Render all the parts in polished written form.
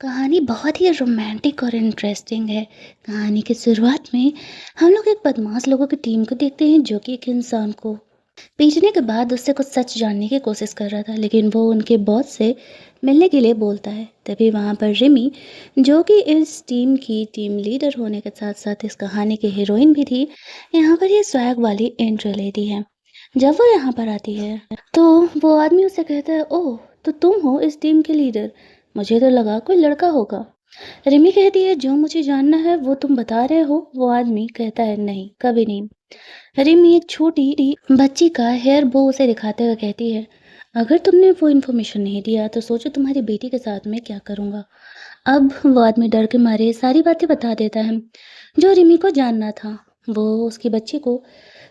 कहानी बहुत ही रोमांटिक और इंटरेस्टिंग है। कहानी की शुरुआत में हम लोग एक बदमाश लोगों की टीम को देखते हैं जो कि एक इंसान को पीटने के बाद उससे कुछ सच जानने की कोशिश कर रहा था, लेकिन वो उनके बॉस से मिलने के लिए बोलता है। तभी वहाँ पर रिमी, जो कि इस टीम की टीम लीडर होने के साथ साथ इस कहानी की हीरोइन भी थी, यहाँ पर ये स्वैग वाली एंट्री लेती है। जब वो यहाँ पर आती है तो वो आदमी उससे कहता है, ओह, तो तुम हो इस टीम के लीडर। मुझे तो लगा कोई लड़का होगा। रिमी कहती है, जो मुझे जानना है वो तुम बता रहे हो। वो आदमी कहता है, नहीं, कभी नहीं। रिमी एक छोटी बच्ची का हेयर बो उसे दिखाते हुए कहती है, अगर तुमने वो इन्फॉर्मेशन नहीं दिया तो सोचो तुम्हारी बेटी के साथ मैं क्या करूँगा। अब वो आदमी डर के मारे सारी बातें बता देता है जो रिमी को जानना था। वो उसकी बच्ची को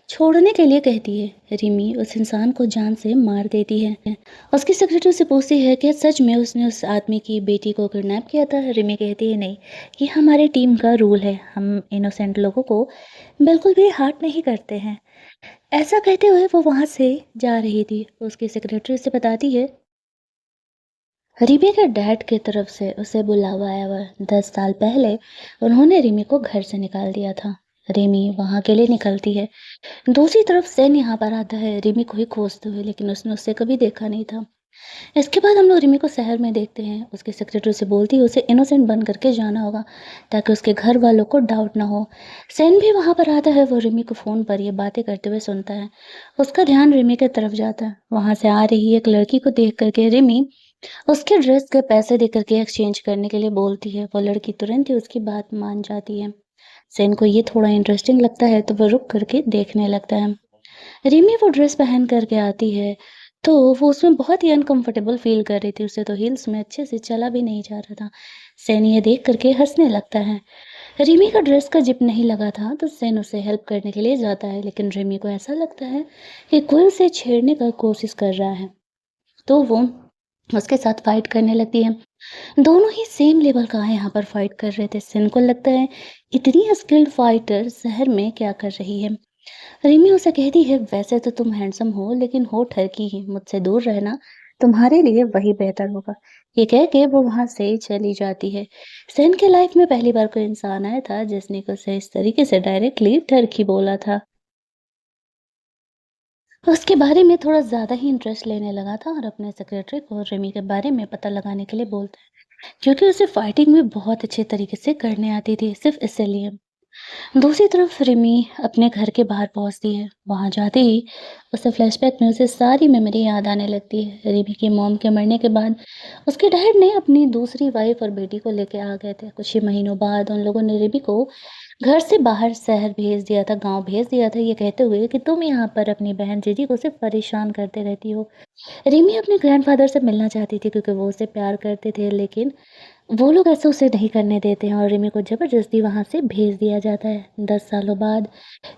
छोड़ने के लिए कहती है। रिमी उस इंसान को जान से मार देती है। उसकी सेक्रेटरी से पूछती है कि सच में उसने उस आदमी की बेटी को किडनैप किया था। रिमी कहती है, नहीं, ये हमारे टीम का रूल है, हम इनोसेंट लोगों को बिल्कुल भी हर्ट नहीं करते हैं। ऐसा कहते हुए वो वहां से जा रही थी। उसकी सेक्रेटरी से बताती है, रिमी के डैड की तरफ से उसे बुलावा आया हुआ। 10 साल पहले उन्होंने रिमी को घर से निकाल दिया था। रिमी वहां के लिए निकलती है। दूसरी तरफ सेन यहाँ पर आता है रिमी को ही खोजते हुए, लेकिन उसने उससे कभी देखा नहीं था। इसके बाद हम लोग रिमी को शहर में देखते हैं। उसकी सेक्रेटरी से बोलती है उसे इनोसेंट बन करके जाना होगा ताकि उसके घर वालों को डाउट ना हो। सेन भी वहाँ पर आता है। वो रिमी को फ़ोन पर ये बातें करते हुए सुनता है। उसका ध्यान रिमी की तरफ जाता है। वहाँ से आ रही एक लड़की को देख करके रिमी उसके ड्रेस के पैसे दे करके एक्सचेंज करने के लिए बोलती है। वो लड़की तुरंत ही उसकी बात मान जाती है। सेन को ये थोड़ा इंटरेस्टिंग लगता है तो वो रुक करके देखने लगता है। रिमी वो ड्रेस पहन करके आती है तो वो उसमें बहुत ही अनकंफर्टेबल फील कर रही थी। उसे तो हील्स में अच्छे से चला भी नहीं जा रहा था। सेन ये देख करके हंसने लगता है। रिमी का ड्रेस का जिप नहीं लगा था तो सेन उसे हेल्प करने के लिए जाता है, लेकिन रिमी को ऐसा लगता है कि कोई उसे छेड़ने का कोशिश कर रहा है तो वो उसके साथ फाइट करने लगती है। दोनों ही सेम लेवल का यहाँ पर फाइट कर रहे थे। सेन को लगता है इतनी स्किल्ड फाइटर शहर में क्या कर रही है। रिमी उसे कहती है, वैसे तो तुम हैंडसम हो लेकिन हो ठरकी ही, मुझसे दूर रहना, तुम्हारे लिए वही बेहतर होगा। ये कह के वो वहां से चली जाती है। सेन के लाइफ में पहली बार कोई इंसान आया था जिसने को उसे इस तरीके से डायरेक्टली ठरकी बोला था। उसके बारे में थोड़ा ज्यादा ही इंटरेस्ट लेने लगा था और अपने सेक्रेटरी को रिमी के बारे में पता लगाने के लिए बोलता है, क्योंकि उसे फाइटिंग में बहुत अच्छे तरीके से करने आती थी, सिर्फ इसलिए। दूसरी तरफ रिमी अपने घर के बाहर पहुंचती है। वहां जाते ही उसे फ्लैशबैक में उसे सारी मेमोरी याद आने लगती है। रिमी की मॉम के मरने के बाद उसके डैड ने अपनी दूसरी वाइफ और बेटी को लेके आ गए थे। कुछ ही महीनों बाद उन लोगों ने रिमी को घर से बाहर शहर भेज दिया था, गांव भेज दिया था, ये कहते हुए कि तुम यहाँ पर अपनी बहन जीजी को सिर्फ परेशान करते रहती हो। रिमी अपने ग्रैंडफादर से मिलना चाहती थी क्योंकि वो उसे प्यार करते थे, लेकिन वो लोग ऐसा उसे नहीं करने देते हैं और रिमी को ज़बरदस्ती वहाँ से भेज दिया जाता है। 10 सालों बाद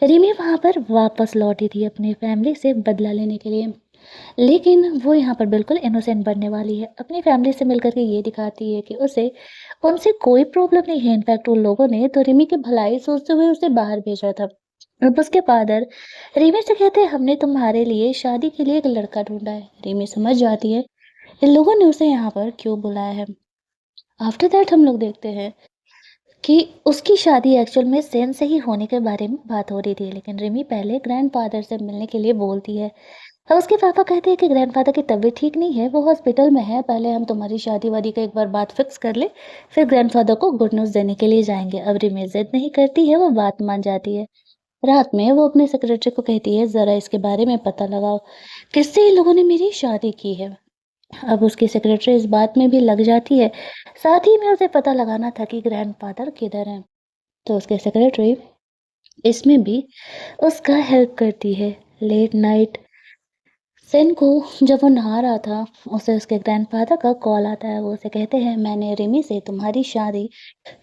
रिमी वहाँ पर वापस लौटी थी अपनी फैमिली से बदला लेने के लिए, लेकिन वो यहाँ पर बिल्कुल इनोसेंट बनने वाली है। अपनी फैमिली से मिलकर के ये दिखाती है कि उसे उनसे कोई प्रॉब्लम नहीं है। इनफैक्ट उन लोगों ने तो रिमी की भलाई सोचते हुए उसे बाहर भेजा था। अब उसके फादर रिमी से कहते हैं, हमने तुम्हारे लिए शादी के लिए एक लड़का ढूंढा है। रिमी समझ जाती है इन लोगों ने उसे यहाँ पर क्यों बुलाया है। आफ्टर दैट हम लोग देखते हैं कि उसकी शादी एक्चुअल में सेन से ही होने के बारे में बात हो रही थी, लेकिन रिमी पहले ग्रैंडफादर से मिलने के लिए बोलती है। अब उसके पापा कहते हैं कि ग्रैंडफादर की तबीयत ठीक नहीं है, वो हॉस्पिटल में है, पहले हम तुम्हारी शादी वादी का एक बार बात फिक्स कर ले, फिर ग्रैंडफादर को गुड न्यूज़ देने के लिए जाएंगे। अब रिमी जिद नहीं करती है, वो बात मान जाती है। रात में वो अपने सेक्रेटरी को कहती है, ज़रा इसके बारे में पता लगाओ, किससे इन लोगों ने मेरी शादी की है। अब उसकी सेक्रेटरी इस बात में भी लग जाती है। साथ ही में उसे पता लगाना था कि ग्रैंडफादर किधर हैं। तो उसके सेक्रेटरी इसमें भी उसका हेल्प करती है। लेट नाइट सेन को जब वो नहा रहा था, उसे उसके ग्रैंडफादर का कॉल आता है। वो उसे कहते हैं, मैंने रिमी से तुम्हारी शादी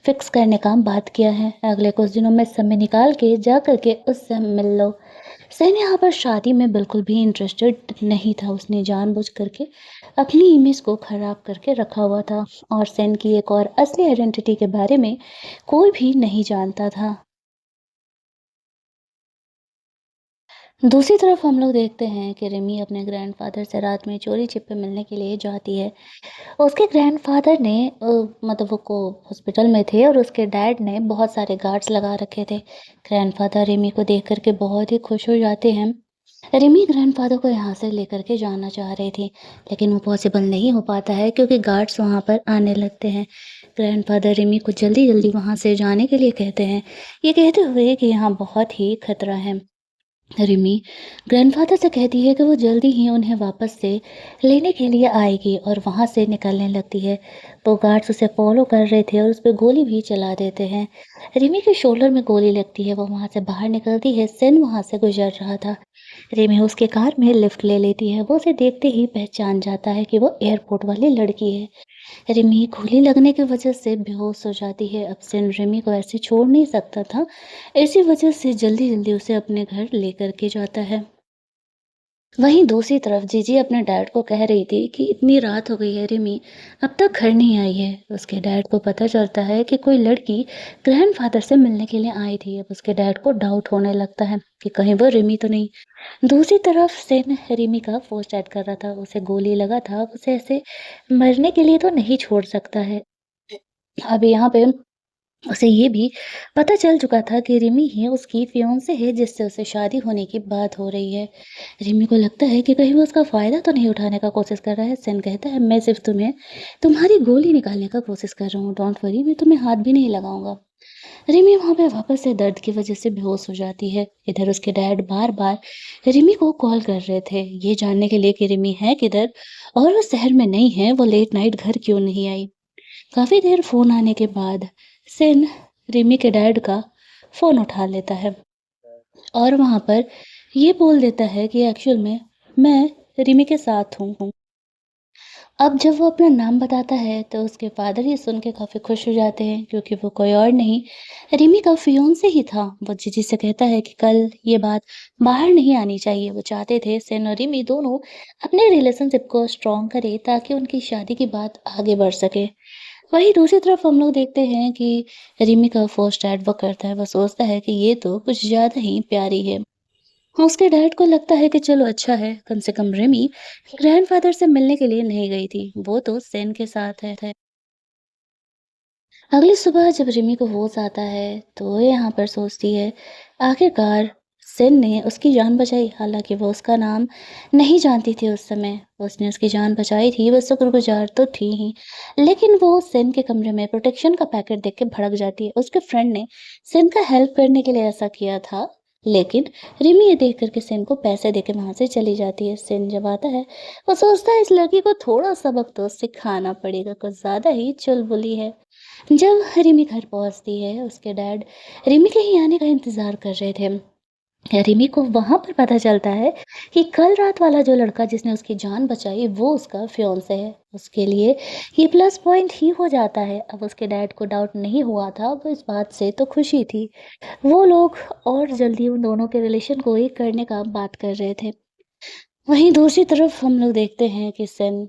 फिक्स करने का बात किया है, अगले कुछ दिनों में समय निकाल के जा करके उससे मिल लो। सेन यहाँ पर शादी में बिल्कुल भी इंटरेस्टेड नहीं था। उसने जानबूझ करके अपनी इमेज को खराब करके रखा हुआ था और सेन की एक और असली आइडेंटिटी के बारे में कोई भी नहीं जानता था। दूसरी तरफ हम लोग देखते हैं कि रिमी अपने ग्रैंडफ़ादर से रात में चोरी-छिपे मिलने के लिए जाती है। उसके ग्रैंडफ़ादर ने मतलब वो हॉस्पिटल में थे और उसके डैड ने बहुत सारे गार्ड्स लगा रखे थे। ग्रैंडफ़ादर रिमी को देख कर के बहुत ही खुश हो जाते हैं। रिमी ग्रैंडफ़ादर को यहाँ से लेकर के जाना चाह रही थी, लेकिन वो पॉसिबल नहीं हो पाता है क्योंकि गार्ड्स वहाँ पर आने लगते हैं। ग्रैंडफ़ादर रिमी को जल्दी-जल्दी वहाँ से जाने के लिए कहते हैं, ये कहते हुए कि यहाँ बहुत ही खतरा है। रिमी ग्रैंडफ़ादर से कहती है कि वो जल्दी ही उन्हें वापस से लेने के लिए आएगी और वहाँ से निकलने लगती है। वो गार्ड्स उसे फ़ॉलो कर रहे थे और उस पे गोली भी चला देते हैं। रिमी के शोल्डर में गोली लगती है, वो वहाँ से बाहर निकलती है, सेन वहाँ से गुज़र रहा था। रिमी उसके कार में लिफ्ट ले लेती है, वो उसे देखते ही पहचान जाता है कि वो एयरपोर्ट वाली लड़की है। रिमी गोली लगने की वजह से बेहोश हो जाती है। अब सेन रिमी को ऐसे छोड़ नहीं सकता था, इसी वजह से जल्दी-जल्दी उसे अपने घर लेकर के जाता है। वहीं दूसरी तरफ जीजी अपने डैड को कह रही थी कि इतनी रात हो गई है रिमी अब तक घर नहीं आई है। उसके डैड को पता चलता है कि कोई लड़की ग्रैंडफादर से मिलने के लिए आई थी। अब उसके डैड को डाउट होने लगता है कि कहीं वो रिमी तो नहीं। दूसरी तरफ सेन रिमी का फोर्स ऐड कर रहा था, उसे गोली लगा था, अब उसे ऐसे मरने के लिए तो नहीं छोड़ सकता है। अब यहाँ पे उसे ये भी पता चल चुका था कि रिमी ही उसकी फियांसे है जिससे उसे शादी होने की बात हो रही है। रिमी को लगता है कि कहीं वो उसका फ़ायदा तो नहीं उठाने का कोशिश कर रहा है। सेन कहता है मैं सिर्फ़ तुम्हें तुम्हारी गोली निकालने का कोशिश कर रहा हूँ, डोंट वरी मैं तुम्हें हाथ भी नहीं लगाऊँगा। रिमी वहाँ पे वापस से दर्द की वज़ह से बेहोश हो जाती है। इधर उसके डैड बार-बार रिमी को कॉल कर रहे थे, ये जानने के लिए कि रिमी है किधर और वो शहर में नहीं है, वो लेट नाइट घर क्यों नहीं आई। काफ़ी देर फ़ोन आने के बाद सेन रिमी के डैड का फ़ोन उठा लेता है और वहाँ पर ये बोल देता है कि एक्चुअल में मैं रिमी के साथ हूँ। अब जब वो अपना नाम बताता है तो उसके फ़ादर ये सुन के काफ़ी खुश हो जाते हैं क्योंकि वो कोई और नहीं रिमी का फियोंसे ही था। वो जीजी से कहता है कि कल ये बात बाहर नहीं आनी चाहिए। वो चाहते थे सेन और रिमी दोनों अपने रिलेशनशिप को स्ट्रॉन्ग करें ताकि उनकी शादी की बात आगे बढ़ सके। वहीं दूसरी तरफ हम लोग देखते हैं कि रिमी का फर्स्ट डैड वो करता है, वो सोचता है कि ये तो कुछ ज़्यादा ही प्यारी है। उसके डैड को लगता है कि चलो अच्छा है, कम से कम रिमी ग्रैंडफ़ादर से मिलने के लिए नहीं गई थी, वो तो सेन के साथ है। अगली सुबह जब रिमी को होश आता है, तो वो यहाँ पर सोचती है, आखिरकार सेन ने उसकी जान बचाई। हालाँकि वो उसका नाम नहीं जानती थी उस समय, उसने उसकी जान बचाई थी, वो शुक्रगुज़ार तो थी ही। लेकिन वो सेन के कमरे में प्रोटेक्शन का पैकेट देख के भड़क जाती है। उसके फ्रेंड ने सेन का हेल्प करने के लिए ऐसा किया था, लेकिन रिमी ये देख कर के सेन को पैसे देके वहाँ से चली जाती है। सेन जब आता है, वो सोचता है इस लड़की को थोड़ा सबक तो सिखाना पड़ेगा, कुछ ज़्यादा ही चुलबुली है। जब रिमी घर पहुंचती है, उसके डैड रिमी के ही आने का इंतज़ार कर रहे थे। रिमी को वहाँ पर पता चलता है कि कल रात वाला जो लड़का जिसने उसकी जान बचाई, वो उसका फियांसे है। उसके लिए ये प्लस पॉइंट ही हो जाता है। अब उसके डैड को डाउट नहीं हुआ था, वो इस बात से तो खुशी थी। वो लोग और जल्दी उन दोनों के रिलेशन को एक करने का बात कर रहे थे। वहीं दूसरी तरफ हम लोग देखते हैं कि सेन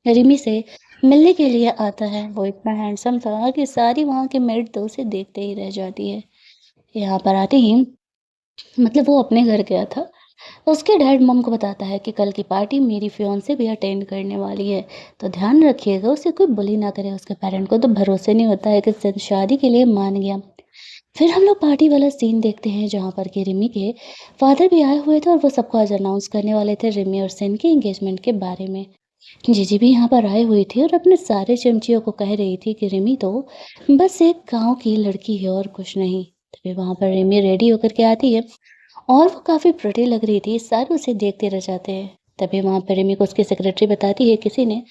रिमी से मिलने के लिए आता है। वो इतना हैंडसम था कि सारी वहाँ की मेड तो उसे देखते ही रह जाती है। यहाँ पर आते ही मतलब वो अपने घर गया था। उसके डैड मॉम को बताता है कि कल की पार्टी मेरी फियांसे भी अटेंड करने वाली है, तो ध्यान रखिएगा उसे कोई बुली ना करे। उसके पेरेंट को तो भरोसे नहीं होता है कि सिंध शादी के लिए मान गया। फिर हम लोग पार्टी वाला सीन देखते हैं जहाँ पर कि रिमी के फादर भी आए हुए थे और वो सबको आज अनाउंस करने वाले थे रिमी और सेन के एंगेजमेंट के बारे में। जीजी भी यहाँ पर आई हुई थी और अपने सारे चमचियों को कह रही थी कि रिमी तो बस एक गांव की लड़की है और कुछ नहीं। तभी वहाँ पर रिमी रेडी होकर के आती है और वो काफ़ी प्रिटी लग रही थी, सारे उसे देखते रह जाते हैं। तभी वहाँ पर रिमी को उसकी सेक्रेटरी बताती है किसी ने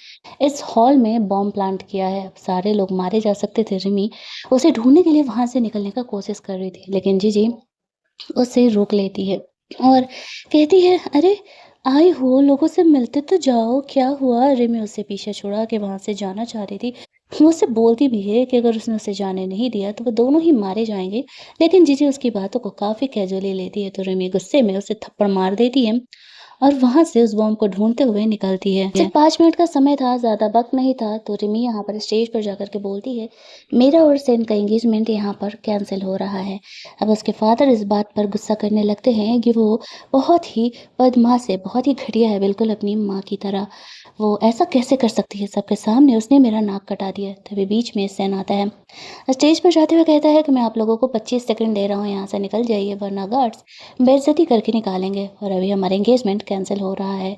इस हॉल में बॉम्ब प्लांट किया है। अब सारे लोग मारे जा सकते थे। रिमी उसे ढूंढने के लिए वहाँ से निकलने का कोशिश कर रही थी, लेकिन जीजी उसे रोक लेती है और कहती है अरे आई हो, लोगों से मिलते तो जाओ, क्या हुआ। रिमी उससे पीछे छुड़ा के वहां से जाना चाह रही थी। वो उससे बोलती भी है कि अगर उसने उसे जाने नहीं दिया तो वो दोनों ही मारे जाएंगे, लेकिन जीजी उसकी बातों को काफी कैजुअली लेती है तो रिमी गुस्से में उसे थप्पड़ मार देती है और वहाँ से उस बॉम्ब को ढूँढते हुए निकलती है। सिर्फ 5 मिनट का समय था, ज़्यादा वक़्त नहीं था, तो रिमी यहाँ पर स्टेज पर जाकर के बोलती है, मेरा और सेन का एंगेजमेंट यहाँ पर कैंसल हो रहा है। अब उसके फादर इस बात पर गुस्सा करने लगते हैं कि वो बहुत ही बदमाश है, बहुत ही घटिया है, बिल्कुल अपनी माँ की तरह। वो ऐसा कैसे कर सकती है, सबके सामने उसने मेरा नाक कटा दिया। तभी बीच में सेन आता है। स्टेज पर जाते हुए कहता है कि मैं आप लोगों को 25 सेकंड दे रहा हूँ, यहाँ से निकल जाइए वरना गार्ड्स बेइज्जती करके निकालेंगे और अभी हमारा एंगेजमेंट कैंसिल हो रहा है।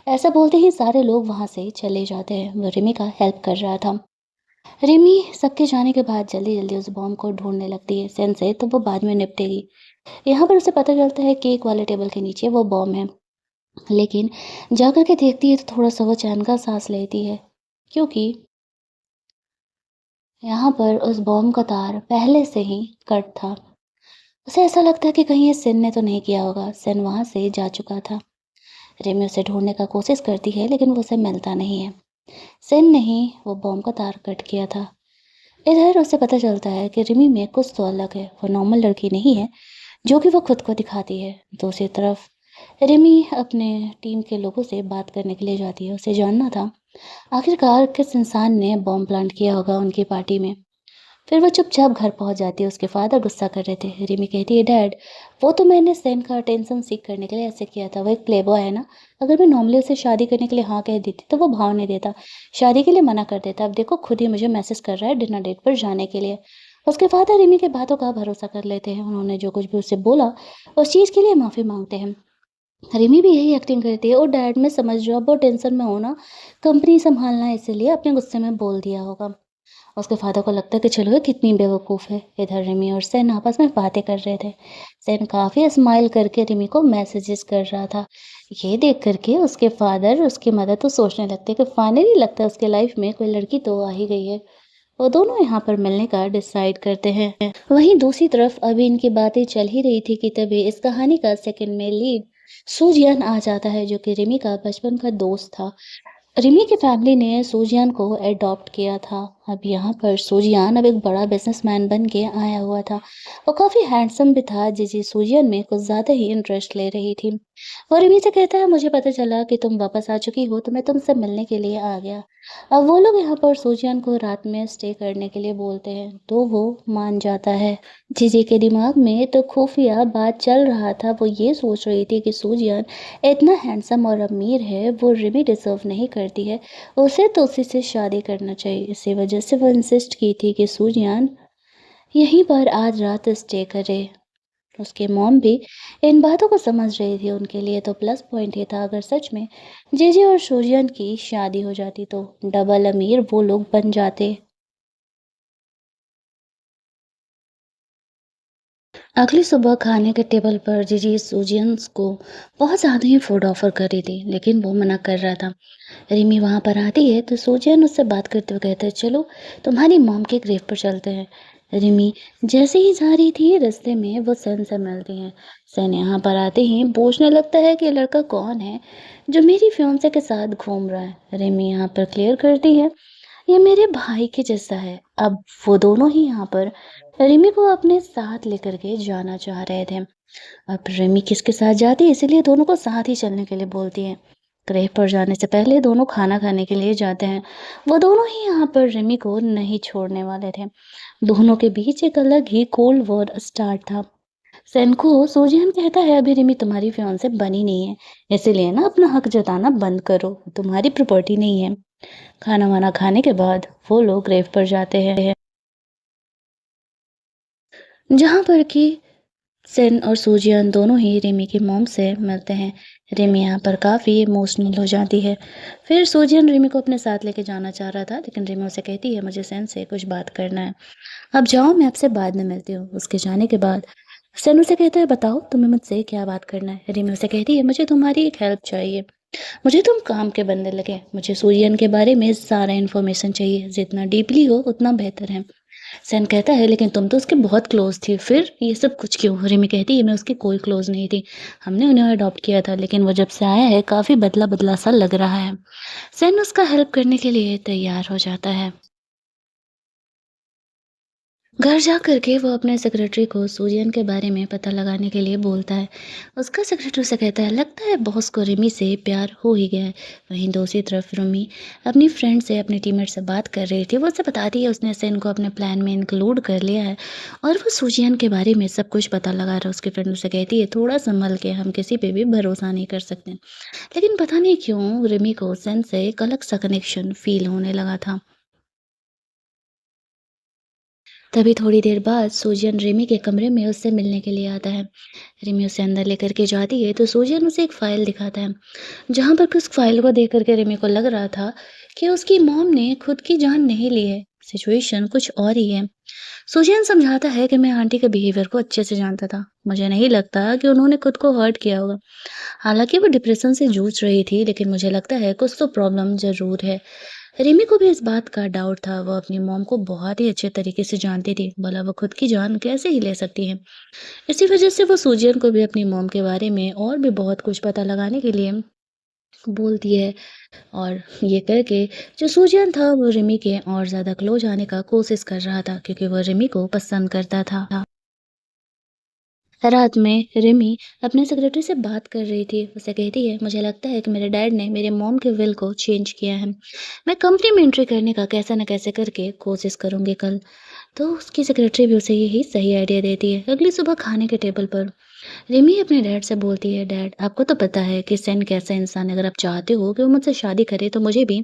ऐसा बोलते ही सारे लोग वहाँ से चले जाते हैं। वो रिमी का हेल्प कर रहा था। रिमी सबके जाने के बाद जल्दी-जल्दी उस बॉम्ब को ढूँढने लगती है। सेन से तो वो बाद में निपटेगी। यहाँ पर उसे पता चलता है केक वाले टेबल के नीचे वो बॉम्ब है। लेकिन जाकर के देखती है तो थोड़ा-सा वो चैन का साँस लेती है, क्योंकि यहाँ पर उस बॉम्ब का तार पहले से ही कट था। उसे ऐसा लगता है कि कहीं ये सेन ने तो नहीं किया होगा। सेन वहाँ से जा चुका था। रिमी उसे ढूँढने का कोशिश करती है लेकिन वो उसे मिलता नहीं है। सेन ने ही वो बॉम्ब का तार कट किया था। इधर उसे पता चलता है कि रिमी में कुछ तो अलग है। वो नॉर्मल लड़की नहीं है, जो कि वो खुद को दिखाती है। दूसरी तरफ रिमी अपने टीम के लोगों से बात करने के लिए जाती है। उसे जानना था आखिरकार किस इंसान ने बॉम्ब प्लांट किया होगा उनकी पार्टी में। फिर वो चुपचाप घर पहुंच जाती है। उसके फादर गुस्सा कर रहे थे। रिमी कहती है, डैड, वो तो मैंने सेन का अटेंशन सीख करने के लिए ऐसे किया था। वो एक प्लेबॉय है ना। अगर मैं नॉर्मली उसे शादी करने के लिए हाँ कह देती तो वो भाव नहीं देता, शादी के लिए मना कर देता। अब देखो खुद ही मुझे मैसेज कर रहा है डिनर डेट पर जाने के लिए। उसके फादर रिमी के बातों का भरोसा कर लेते हैं। उन्होंने जो कुछ भी उससे बोला उस चीज़ के लिए माफ़ी मांगते हैं। रिमी भी यही एक्टिंग करती है। और डैड, मैं समझ रहा हूँ बहुत टेंशन में हो ना, कंपनी संभालना है, इसीलिए अपने गुस्से में बोल दिया होगा। उसके फादर को लगता है कि चलो ये कितनी बेवकूफ़ है। इधर रिमी और सेन आपस में बातें कर रहे थे। सेन काफ़ी स्माइल करके रिमी को मैसेजेस कर रहा था। ये देख करके उसके फादर उसकी मदद तो सोचने लगते कि फाइनली लगता है उसके लाइफ में कोई लड़की तो आ ही गई है। वो दोनों यहाँ पर मिलने का डिसाइड करते हैं। वहीं दूसरी तरफ अभी इनकी बातें चल ही रही थी कि तभी इस कहानी का सेकंड में लीड सूजियान आ जाता है, जो कि रिमी का बचपन का दोस्त था। रिमी की फैमिली ने सूजियान को अडॉप्ट किया था। अब यहाँ पर सूजियान अब एक बड़ा बिजनेसमैन बन के आया हुआ था। वो काफ़ी हैंडसम भी था, जिसे सूजियान में कुछ ज़्यादा ही इंटरेस्ट ले रही थी। वो रिमी से कहता है, मुझे पता चला कि तुम वापस आ चुकी हो तो मैं तुमसे मिलने के लिए आ गया। अब वो लोग यहाँ पर सूजियान को रात में स्टे करने के लिए बोलते हैं तो वो मान जाता है। जीजी के दिमाग में तो खुफिया बात चल रहा था। वो ये सोच रही थी कि सूजियान इतना हैंडसम और अमीर है, वो रिमी डिजर्व नहीं करती है, उसे तो उसी से शादी करना चाहिए। इसी वजह से वो इंसिस्ट की थी कि सूजियान यहीं पर आज रात स्टे करे। उसकी मॉम भी इन बातों को समझ रही थी। उनके लिए तो प्लस पॉइंट ये था, अगर सच में जीजी और सूजियान की शादी हो जाती तो डबल अमीर वो लोग बन जाते। अगली सुबह खाने के टेबल पर जीजी सूजियंस को बहुत ज़्यादा ही फूड ऑफर कर रही थी, लेकिन वो मना कर रहा था। रिमी वहाँ पर आती है तो सूजियन उससे बात करते हुए कहता है, चलो तुम्हारी मॉम के ग्रेव पर चलते हैं। रिमी जैसे ही जा रही थी, रास्ते में वो सन से मिलती हैं। सन यहाँ पर आते ही पूछने लगता है कि ये लड़का कौन है जो मेरी फियांसे के साथ घूम रहा है। रिमी यहाँ पर क्लियर करती है, ये मेरे भाई के जैसा है। अब वो दोनों ही यहाँ पर रिमी को अपने साथ लेकर के जाना चाह रहे थे। अब रिमी किसके साथ जाती है, इसीलिए दोनों को साथ ही चलने के लिए बोलती है। क्रेव पर जाने से पहले दोनों खाना खाने के लिए जाते हैं। वो दोनों ही यहाँ पर रिमी को नहीं छोड़ने वाले थे। दोनों के बीच एक अलग ही कोल्ड वॉर स्टार्ट था। सेन को सोजियन कहता है, अभी रिमी तुम्हारी फियांसे बनी नहीं है, इसीलिए ना अपना हक जताना बंद करो, तुम्हारी प्रॉपर्टी नहीं है। खाना वाना खाने के बाद वो लोग ग्रेव पर जाते हैं, जहाँ पर कि सेन और सूजियन दोनों ही रिमी की मॉम से मिलते हैं। रिमी यहाँ पर काफ़ी इमोशनल हो जाती है। फिर सूजियन रिमी को अपने साथ लेके जाना चाह रहा था, लेकिन रिमी उसे कहती है, मुझे सेन से कुछ बात करना है। अब जाओ, मैं आपसे बाद में मिलती हूँ। उसके जाने के बाद सेन उसे कहता है, बताओ तुम्हें मुझसे क्या बात करना है। रिमी उसे कहती है, मुझे तुम्हारी एक हेल्प चाहिए। मुझे तुम काम के बंदे लगे। मुझे सूजियन के बारे में सारा इन्फॉर्मेशन चाहिए, जितना डीपली हो उतना बेहतर है। सेन कहता है, लेकिन तुम तो उसके बहुत क्लोज थी, फिर ये सब कुछ क्यों। रिमी कहती है, मैं उसकी कोई क्लोज नहीं थी, हमने उन्हें अडॉप्ट किया था, लेकिन वो जब से आया है काफ़ी बदला बदला सा लग रहा है। सेन उसका हेल्प करने के लिए तैयार हो जाता है। घर जा कर के वो अपने सेक्रेटरी को सूजन के बारे में पता लगाने के लिए बोलता है। उसका सेक्रेटरी उसे कहता है, लगता है बॉस को रिमी से प्यार हो ही गया है। वहीं दूसरी तरफ रिमी अपनी फ्रेंड से, अपनी टीममेट से बात कर रही थी। वो उसे बताती है उसने सेन को अपने प्लान में इंक्लूड कर लिया है और वो सूजन के बारे में सब कुछ पता लगा रहा है। उसकी फ्रेंड उसे कहती है, थोड़ा संभल के, हम किसी पे भी भरोसा नहीं कर सकते। लेकिन पता नहीं क्यों रिमी को सेन से एक अलग सा कनेक्शन फील होने लगा था। तभी थोड़ी देर बाद सूजन रिमी के कमरे में उससे मिलने के लिए आता है। रिमी उसे अंदर लेकर के जाती है तो सूजन उसे एक फाइल दिखाता है, जहाँ पर उस फाइल को देख कर के रिमी को लग रहा था कि उसकी मॉम ने खुद की जान नहीं ली है। सिचुएशन कुछ और ही है। सूजन समझाता है कि मैं आंटी के बिहेवियर को अच्छे से जानता था। मुझे नहीं लगता कि उन्होंने खुद को हर्ट किया होगा। हालांकि वो डिप्रेशन से जूझ रही थी, लेकिन मुझे लगता है कुछ तो प्रॉब्लम ज़रूर है। रिमी को भी इस बात का डाउट था। वो अपनी मॉम को बहुत ही अच्छे तरीके से जानती थी, भला वो खुद की जान कैसे ही ले सकती है। इसी वजह से वो सूजियन को भी अपनी मॉम के बारे में और भी बहुत कुछ पता लगाने के लिए बोलती है। और ये करके जो सूजियन था वो रिमी के और ज़्यादा क्लोज आने का कोशिश कर रहा था, क्योंकि वो रिमी को पसंद करता था। रात में रिमी अपने सेक्रेटरी से बात कर रही थी। उसे कहती है, मुझे लगता है कि मेरे डैड ने मेरे मॉम के विल को चेंज किया है। मैं कंपनी में एंट्री करने का कैसा न कैसे करके कोशिश करूंगी कल। तो उसकी सेक्रेटरी भी उसे यही सही आइडिया देती है। अगली सुबह खाने के टेबल पर रिमी अपने डैड से बोलती है, डैड आपको तो पता है कि सेन कैसा इंसान है। अगर आप चाहते हो कि वो मुझसे शादी करे तो मुझे भी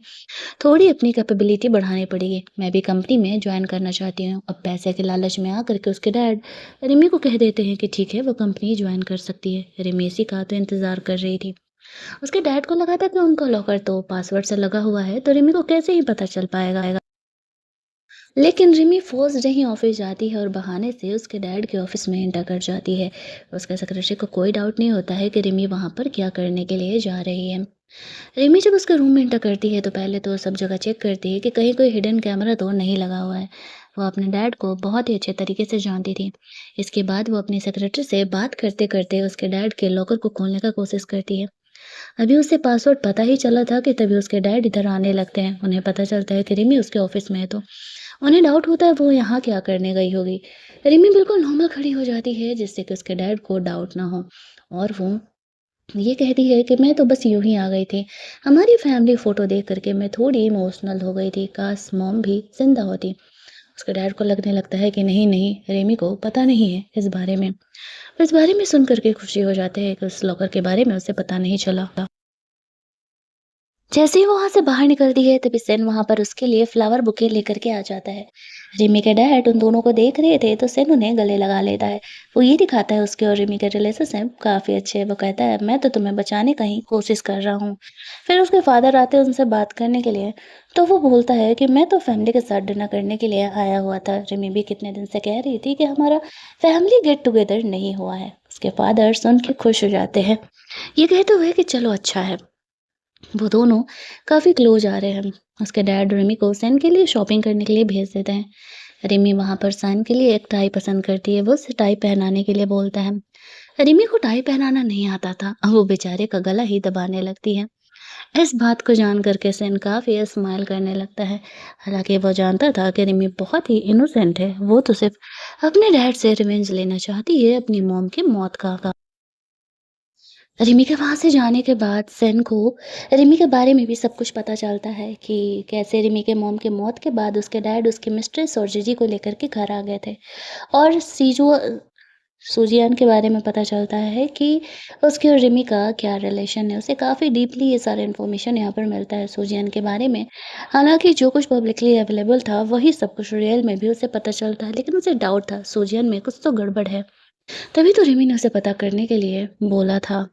थोड़ी अपनी कैपेबिलिटी बढ़ानी पड़ेगी। मैं भी कंपनी में जॉइन करना चाहती हूँ। अब पैसे के लालच में आकर के उसके डैड रिमी को कह देते हैं कि ठीक है, वो कंपनी जॉइन कर सकती है। रिमी इसी का तो इंतजार कर रही थी। उसके डैड को लगा था कि उनका लॉकर तो पासवर्ड से लगा हुआ है, तो रिमी को कैसे ही पता चल पाएगा। लेकिन रिमी फर्स्ट डे ही ऑफिस जाती है और बहाने से उसके डैड के ऑफिस में एंटर कर जाती है। उसके सेक्रेटरी को कोई डाउट नहीं होता है कि रिमी वहाँ पर क्या करने के लिए जा रही है। रिमी जब उसके रूम में एंटर करती है तो पहले तो सब जगह चेक करती है कि कहीं कोई हिडन कैमरा तो नहीं लगा हुआ है। वो अपने डैड को बहुत ही अच्छे तरीके से जानती थी। इसके बाद वो अपनी सेक्रेटरी से बात करते करते उसके डैड के लॉकर को खोलने का कोशिश करती है। अभी उसे पासवर्ड पता ही चला था कि तभी उसके डैड इधर आने लगते हैं। उन्हें पता चलता है कि रिमी उसके ऑफिस में है, तो उन्हें डाउट होता है वो यहाँ क्या करने गई होगी। रिमी बिल्कुल नॉर्मल खड़ी हो जाती है जिससे कि उसके डैड को डाउट ना हो, और वो ये कहती है कि मैं तो बस यूं ही आ गई थी। हमारी फैमिली फोटो देख करके मैं थोड़ी इमोशनल हो गई थी, काश मॉम भी जिंदा होती। उसके डैड को लगने लगता है कि नहीं नहीं, रेमी को पता नहीं है इस बारे में। वो इस बारे में सुन करके खुशी हो जाते हैं कि उस लॉकर के बारे में उसे पता नहीं चला। जैसे ही वो वहाँ से बाहर निकलती है तभी सेन वहाँ पर उसके लिए फ्लावर बुके लेकर के आ जाता है। रिमी के डैड उन दोनों को देख रहे थे तो सेन उन्हें गले लगा लेता है। वो ये दिखाता है उसके और रिमी के रिलेशनशिप काफ़ी अच्छे हैं। वो कहता है, मैं तो तुम्हें बचाने का ही कोशिश कर रहा हूँ। फिर उसके फादर आते हैं उनसे बात करने के लिए, तो वो बोलता है कि मैं तो फैमिली के साथ डिनर करने के लिए आया हुआ था। रिमी भी कितने दिन से कह रही थी कि हमारा फैमिली गेट टुगेदर नहीं हुआ है। उसके फादर सुन के खुश हो जाते हैं, ये कहते हुए कि चलो अच्छा है। वो दोनों काफ़ी क्लोज आ रहे हैं। उसके डैड रिमी को सैन के लिए शॉपिंग करने के लिए भेज देते हैं। रिमी वहाँ पर सैन के लिए एक टाई पसंद करती है। वो उसे टाई पहनाने के लिए बोलता है। रिमी को टाई पहनाना नहीं आता था। वो बेचारे का गला ही दबाने लगती है। इस बात को जान करके सैन काफ़ी स्माइल करने लगता है। हालांकि वो जानता था कि रिमी बहुत ही इनोसेंट है। वो तो सिर्फ अपने डैड से रिवेंज लेना चाहती है अपनी मॉम की मौत का। रिमी के वहाँ से जाने के बाद सेन को रिमी के बारे में भी सब कुछ पता चलता है कि कैसे रिमी के मॉम के मौत के बाद उसके डैड उसकी मिस्ट्रेस और जीजी को लेकर के घर आ गए थे। और सूजियान के बारे में पता चलता है कि उसके और रिमी का क्या रिलेशन है। उसे काफ़ी डीपली ये सारा इन्फॉर्मेशन यहाँ पर मिलता है सूजियान के बारे में। हालांकि जो कुछ पब्लिकली अवेलेबल था वही सब कुछ रियल में भी उसे पता चलता है, लेकिन उसे डाउट था सूजियान में कुछ तो गड़बड़ है। तभी तो रिमी ने उसे पता करने के लिए बोला था।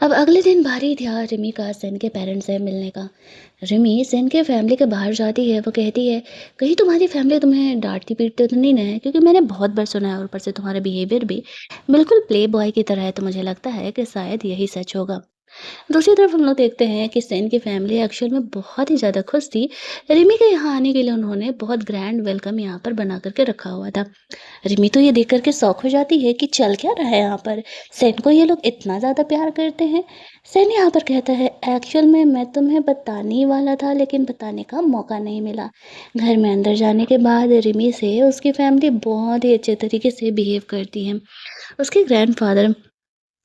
अब अगले दिन भारी था रिमी का सेन के पेरेंट्स से मिलने का। रिमी सेन के फैमिली के बाहर जाती है। वो कहती है, कहीं तुम्हारी फैमिली तुम्हें डांटती पीटती तो नहीं ना है, क्योंकि मैंने बहुत बार सुना है और ऊपर से तुम्हारा बिहेवियर भी बिल्कुल प्ले बॉय की तरह है, तो मुझे लगता है कि शायद यही सच होगा। दूसरी तरफ हम लोग देखते हैं कि सेन की फैमिली एक्चुअल में बहुत ही ज़्यादा खुश थी। रिमी के यहाँ आने के लिए उन्होंने बहुत ग्रैंड वेलकम यहाँ पर बना करके रखा हुआ था। रिमी तो ये देख कर के शॉक हो जाती है कि चल क्या रहा है यहाँ पर? सेन को ये लोग इतना ज़्यादा प्यार करते हैं। सेन यहाँ पर कहता है, एक्चुअल में मैं तुम्हें बताने ही वाला था लेकिन बताने का मौका नहीं मिला। घर में अंदर जाने के बाद रिमी से उसकी फैमिली बहुत ही अच्छे तरीके से बिहेव करती है। उसके ग्रैंडफादर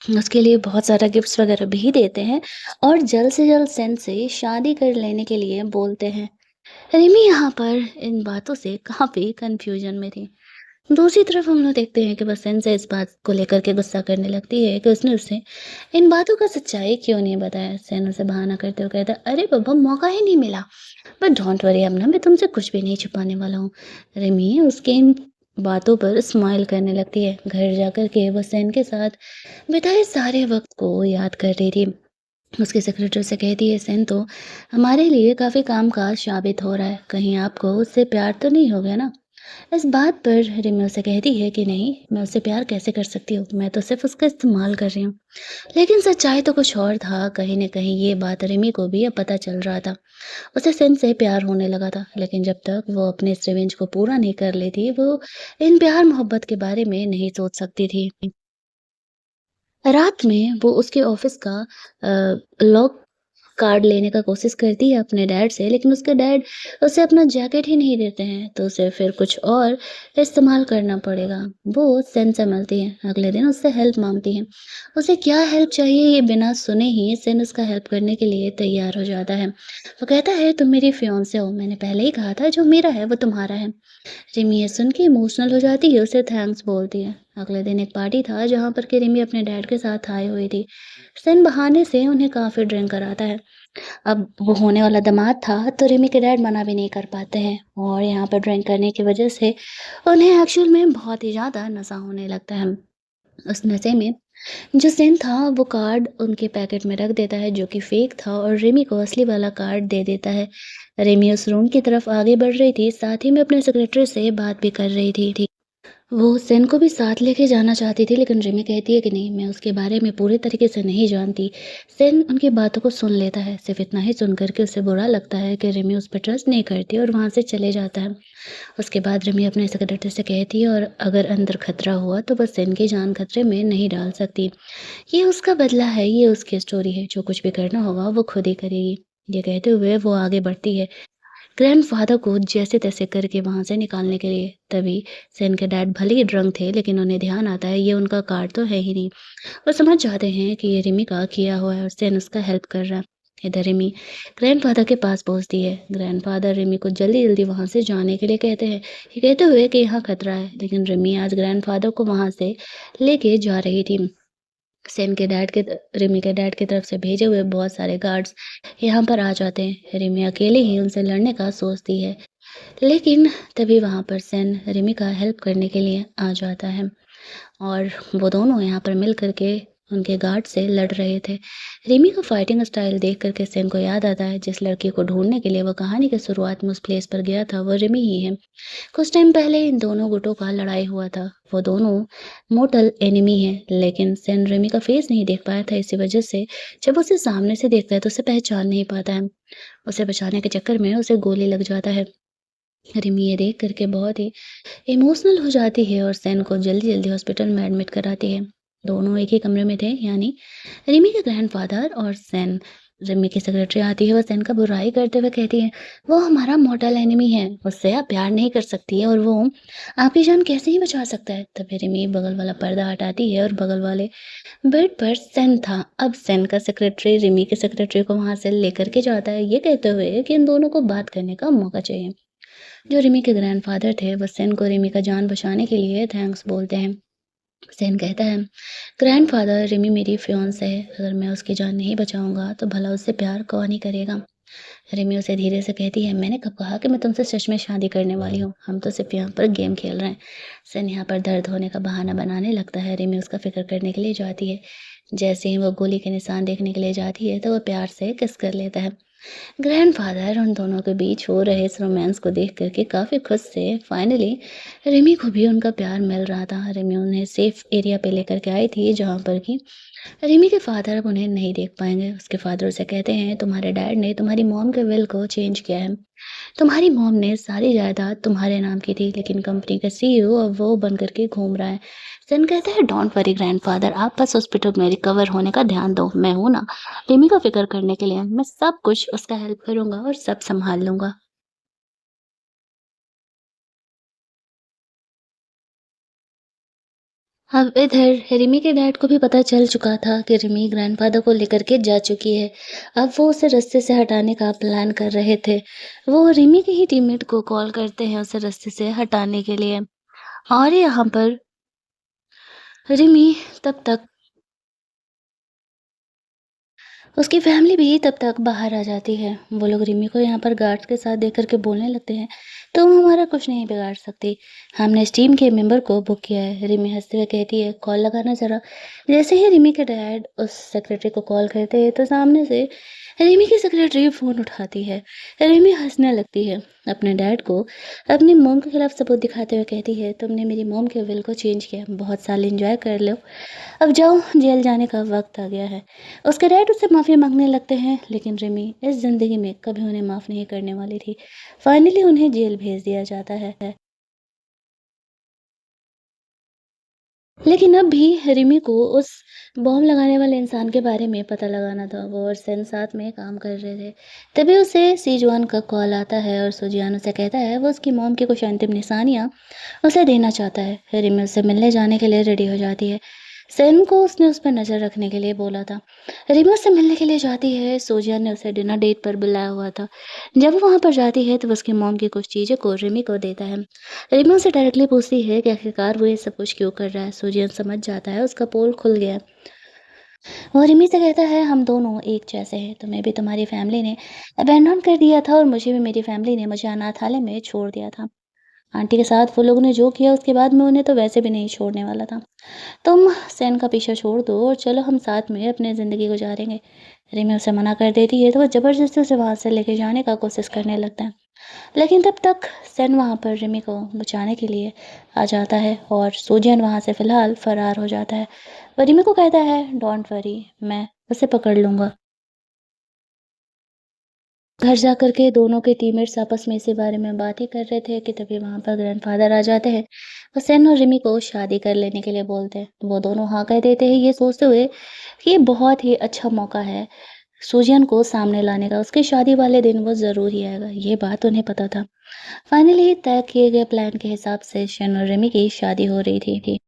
उसके लिए बहुत सारा गिफ्ट्स वगैरह भी देते हैं और जल्द से जल्द सेन से शादी कर लेने के लिए बोलते हैं। रिमी यहाँ पर इन बातों से काफ़ी कन्फ्यूजन में थी। दूसरी तरफ हम लोग देखते हैं कि बस सेन से इस बात को लेकर के गुस्सा करने लगती है कि उसने उसे इन बातों का सच्चाई क्यों नहीं बताया। सेन उसे बहाना करते हुए कहता है, अरे बाबा मौका ही नहीं मिला। बट डोंट वरी, अब ना मैं तुमसे कुछ भी नहीं छुपाने वाला हूँ। रिमी उसके इन बातों पर स्माइल करने लगती है। घर जाकर के वो सेन के साथ बिताए सारे वक्त को याद कर रही थी। उसके सेक्रेटरी से कहती है, सेन तो हमारे लिए काफ़ी कामकाज साबित हो रहा है, कहीं आपको उससे प्यार तो नहीं हो गया ना। इस बात पर रिमी उसे कहती है कि नहीं, मैं उससे प्यार कैसे कर सकती हूँ, मैं तो सिर्फ उसका इस्तेमाल कर रही हूँ। लेकिन सच्चाई तो कुछ और था। कहीं न कहीं ये बात रिमी को भी अब पता चल रहा था। उसे सेन से प्यार होने लगा था, लेकिन जब तक वो अपने इस रिवेंज को पूरा नहीं कर लेती, वो इन प्यार-मोहब्बत के बारे में नहीं सोच सकती थी। रात में वो उसके ऑफ़िस का लॉक कार्ड लेने का कोशिश करती है अपने डैड से, लेकिन उसके डैड उसे अपना जैकेट ही नहीं देते हैं, तो उसे फिर कुछ और इस्तेमाल करना पड़ेगा। वो सेन से मिलती है, अगले दिन उससे हेल्प माँगती है। उसे क्या हेल्प चाहिए ये बिना सुने ही सेन उसका हेल्प करने के लिए तैयार हो जाता है। वो कहता है, तुम मेरी फियांसे हो, मैंने पहले ही कहा था जो मेरा है वो तुम्हारा है। रिमी ये सुन के इमोशनल हो जाती है, उसे थैंक्स बोलती है। अगले दिन एक पार्टी था जहाँ पर कि रिमी अपने डैड के साथ आई हुई थी। सेन बहाने से उन्हें काफ़ी ड्रिंक कराता है। अब वो होने वाला दामाद था, तो रिमी के डैड मना भी नहीं कर पाते हैं और यहाँ पर ड्रिंक करने की वजह से उन्हें एक्चुअल में बहुत ही ज़्यादा नशा होने लगता है। उस नशे में जो सेन था वो कार्ड उनके पैकेट में रख देता है जो कि फेक था और रिमी को असली वाला कार्ड दे देता है। रिमी उस रूम की तरफ आगे बढ़ रही थी, साथ ही में अपने सेक्रेटरी से बात भी कर रही थी। वो सेन को भी साथ लेके जाना चाहती थी, लेकिन रिमी कहती है कि नहीं, मैं उसके बारे में पूरे तरीके से नहीं जानती। सेन उनकी बातों को सुन लेता है, सिर्फ इतना ही सुन कर के उसे बुरा लगता है कि रिमी उस पर ट्रस्ट नहीं करती और वहाँ से चले जाता है। उसके बाद रिमी अपने सेक्रेटरी से कहती है और अगर अंदर खतरा हुआ तो बस सेन की जान खतरे में नहीं डाल सकती। ये उसका बदला है, ये उसकी स्टोरी है, जो कुछ भी करना होगा वो खुद ही करेगी। ये कहते हुए वो आगे बढ़ती है ग्रैंडफ़ादर को जैसे-तैसे करके वहाँ से निकालने के लिए। तभी सेन के डैड भले ही ड्रंक थे, लेकिन उन्हें ध्यान आता है ये उनका कार्ड तो है ही नहीं। वो समझ जाते हैं कि ये रिमी का किया हुआ है और सेन उसका हेल्प कर रहा है। इधर रिमी ग्रैंडफ़ादर के पास पहुँचती है। ग्रैंडफ़ादर रिमी को जल्दी-जल्दी वहाँ से जाने के लिए कहते हैं। ये कहते हुए कि यहाँ खतरा है, लेकिन रिमी आज ग्रैंडफ़ादर को वहाँ से लेके जा रही थी। सेन के डैड के रिमी के डैड की तरफ से भेजे हुए बहुत सारे गार्ड्स यहाँ पर आ जाते हैं। रिमी अकेले ही उनसे लड़ने का सोचती है, लेकिन तभी वहाँ पर सेन रिमी का हेल्प करने के लिए आ जाता है और वो दोनों यहाँ पर मिल कर के उनके गार्ड से लड़ रहे थे। रिमी का फाइटिंग स्टाइल देख कर के सेन को याद आता है जिस लड़की को ढूँढने के लिए वो कहानी की शुरुआत में उस प्लेस पर गया था, वो रिमी ही है। कुछ टाइम पहले इन दोनों गुटों का लड़ाई हुआ था। वो दोनों मोर्टल एनिमी हैं, लेकिन सेन रिमी का फेस नहीं देख पाया था, इसी वजह से जब उसे सामने से देखता है तो उसे पहचान नहीं पाता है। उसे बचाने के चक्कर में उसे गोली लग जाता है। रिमी ये देख कर के बहुत ही इमोशनल हो जाती है और सेन को जल्दी-जल्दी हॉस्पिटल में एडमिट कराती है। दोनों एक ही कमरे में थे, यानी रिमी के ग्रैंडफ़ादर और सेन। रिमी की सेक्रेटरी आती है, वो सेन का बुराई करते हुए कहती है, वो हमारा मॉर्टल एनिमी है, उससे आप प्यार नहीं कर सकती है और वो आपकी जान कैसे ही बचा सकता है। तभी रिमी बगल वाला पर्दा हटाती है और बगल वाले बेड पर सेन था। अब सेन का सेक्रेटरी रिमी के सेक्रेटरी को वहाँ से लेकर के जाता है, ये कहते हुए कि इन दोनों को बात करने का मौका चाहिए। जो रिमी के ग्रैंडफ़ादर थे, वो सेन को रिमी का जान बचाने के लिए थैंक्स बोलते हैं। सेन कहता है, ग्रैंडफ़ादर रिमी मेरी फियांसे है, अगर मैं उसकी जान नहीं बचाऊँगा तो भला उससे प्यार कौन ही करेगा। रिमी उसे धीरे से कहती है, मैंने कब कहा कि मैं तुमसे सच में शादी करने वाली हूँ, हम तो सिर्फ यहाँ पर गेम खेल रहे हैं। सेन यहाँ पर दर्द होने का बहाना बनाने लगता है। रिमी उसका फिक्र करने के लिए जाती है। जैसे ही वो गोली के निशान देखने के लिए जाती है तो वो प्यार से किस कर लेता है। ग्रैंडफ़ादर उन दोनों के बीच हो रहे इस रोमांस को देख कर के काफ़ी खुश थे। फाइनली रिमी को भी उनका प्यार मिल रहा था। रिमी उन्हें सेफ एरिया पे लेकर के आई थी जहाँ पर कि रिमी के फादर अब उन्हें नहीं देख पाएँगे। उसके फादर उसे कहते हैं, तुम्हारे डैड ने तुम्हारी मॉम के विल को चेंज किया है। तुम्हारी मॉम ने सारी जायदाद तुम्हारे नाम की थी, लेकिन कंपनी का सीईओ अब वो बन कर के घूम रहा है। सन कहता है, डोंट वरी ग्रैंडफादर, आप बस हॉस्पिटल में रिकवर होने का ध्यान दो। मैं हूँ ना, रिमी का फ़िक्र करने के लिए। मैं सब कुछ उसका हेल्प करूँगा और सब सँभाल लूँगा। अब इधर रिमी के डैड को भी पता चल चुका था कि रिमी ग्रैंडफ़ादर को लेकर के जा चुकी है। अब वो उसे रास्ते से हटाने का प्लान कर रहे थे। वो रिमी के ही टीममेट को कॉल करते हैं उसे रास्ते से हटाने के लिए। और यहाँ पर रिमी तब तक उसकी फैमिली भी तब तक बाहर आ जाती है। वो लोग रिमी को यहाँ पर गार्ड्स के साथ देख कर के बोलने लगते हैं, तुम हमारा कुछ नहीं बिगाड़ सकती। हमने इस टीम के मेंबर को बुक किया है। रिमी हँसते हुए कहती है, कॉल लगाना ज़रा। जैसे ही रिमी के डैड उस सेक्रेटरी को कॉल करते हैं तो सामने से रिमी की सेक्रेटरी फ़ोन उठाती है। रिमी हँसने लगती है। अपने डैड को अपनी मॉम के खिलाफ सबूत दिखाते हुए कहती है, तुमने मेरी मॉम के विल को चेंज किया। बहुत साल एंजॉय कर लो। अब जाओ, जेल जाने का वक़्त आ गया है। उसके डैड उससे माफ़ी माँगने लगते हैं, लेकिन रिमी इस ज़िंदगी में कभी उन्हें माफ़ नहीं करने वाली थी। फाइनली उन्हें जेल भेज दिया जाता है। लेकिन अब भी रिमी को उस बॉम्ब लगाने वाले इंसान के बारे में पता लगाना था। वो और सेन साथ में काम कर रहे थे। तभी उसे सीजुआन का कॉल आता है और सुजियान उसे कहता है वो उसकी मॉम की कुछ अंतिम निशानियाँ उसे देना चाहता है। रिमी उससे मिलने जाने के लिए रेडी हो जाती है। सेन को उसने उस पर नज़र रखने के लिए बोला था। रिमी उससे मिलने के लिए जाती है। सुजियान ने उसे डिनर डेट पर बुलाया हुआ था। जब वो वहाँ पर जाती है तो वो उसकी मॉम की कुछ चीज़ों को रिमी को देता है। रिमी उससे डायरेक्टली पूछती है कि आखिरकार वो ये सब कुछ क्यों कर रहा है। सुजियन समझ जाता है उसका पोल खुल गया है। वो रिमी से कहता है, हम दोनों एक जैसे हैं। तुम्हें भी तुम्हारी फैमिली ने अबैंडन कर दिया था और मुझे भी मेरी फैमिली ने मुझे अनाथालय में छोड़ दिया था। आंटी के साथ वो लोगों ने जो किया उसके बाद मैं उन्हें तो वैसे भी नहीं छोड़ने वाला था। तुम सैन का पीछा छोड़ दो और चलो हम साथ में अपनी ज़िंदगी गुजारेंगे। रिमी उसे मना कर देती है तो वो ज़बरदस्ती उसे वहाँ से लेके जाने का कोशिश करने लगता है। लेकिन तब तक सेन वहाँ पर रिमी को बचाने के लिए आ जाता है और सोजियन वहाँ से फ़िलहाल फ़रार हो जाता है। वो रिमी को कहता है, डोंट वरी, मैं उसे पकड़ लूँगा। घर जाकर के दोनों के टीममेट्स आपस में इसी बारे में बातें कर रहे थे कि तभी वहाँ पर ग्रैंडफ़ादर आ जाते हैं। वो सेन और रिमी को शादी कर लेने के लिए बोलते हैं। वो दोनों हाँ कह देते हैं, ये सोचते हुए कि ये बहुत ही अच्छा मौका है सुजियन को सामने लाने का। उसकी शादी वाले दिन वो ज़रूर ही आएगा, ये बात उन्हें पता था। फाइनली तय किए गए प्लान के हिसाब से शन और रिमी की शादी हो रही थी।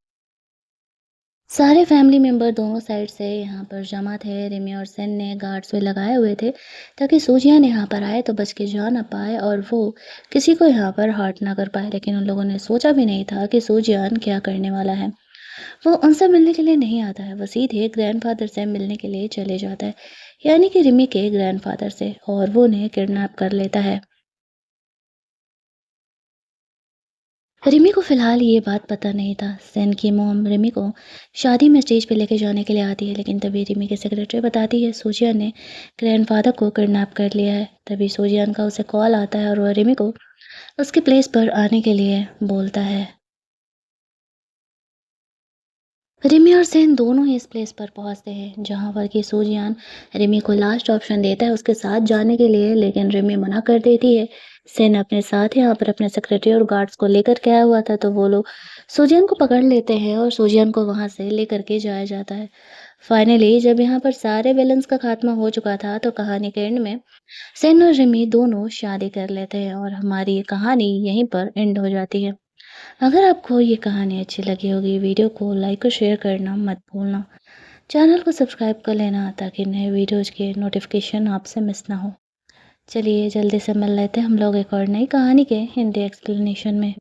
सारे फैमिली मेंबर दोनों साइड से यहाँ पर जमा थे। रिमी और सेन ने गार्ड्स भी लगाए हुए थे ताकि सूजियान यहाँ पर आए तो बच के जा ना पाए और वो किसी को यहाँ पर हर्ट ना कर पाए। लेकिन उन लोगों ने सोचा भी नहीं था कि सूजियान क्या करने वाला है। वो उनसे मिलने के लिए नहीं आता है, वो सीधे ग्रैंडफादर से मिलने के लिए चले जाता है, यानी कि रिमी के ग्रैंडफादर से, और वो उन्हें किडनैप कर लेता है। रिमी को फ़िलहाल ये बात पता नहीं था। सेन की मॉम रिमी को शादी में स्टेज पे लेके जाने के लिए आती है, लेकिन तभी रिमी की सेक्रेटरी बताती है सोजियन ने ग्रैंडफ़ादर को किडनैप कर लिया है। तभी सोजियन का उसे कॉल आता है और वह रिमी को उसके प्लेस पर आने के लिए बोलता है। रिमी और सेन दोनों ही इस प्लेस पर पहुंचते हैं जहां पर कि सूजियान रिमी को लास्ट ऑप्शन देता है उसके साथ जाने के लिए, लेकिन रिमी मना कर देती है। सेन अपने साथ यहाँ पर अपने सेक्रेटरी और गार्ड्स को लेकर के आया हुआ था तो वो लोग सूजियान को पकड़ लेते हैं और सूजियान को वहां से लेकर के जाया जाता है। फाइनली जब यहाँ पर सारे विलन्स का खात्मा हो चुका था तो कहानी के एंड में सेन और रिमी दोनों शादी कर लेते हैं और हमारी ये कहानी यहीं पर एंड हो जाती है। अगर आपको ये कहानी अच्छी लगी होगी, वीडियो को लाइक और शेयर करना मत भूलना। चैनल को सब्सक्राइब कर लेना ताकि नए वीडियोज़ के नोटिफिकेशन आपसे मिस ना हो। चलिए जल्दी से मिल लेते हैं हम लोग एक और नई कहानी के हिंदी एक्सप्लेनेशन में।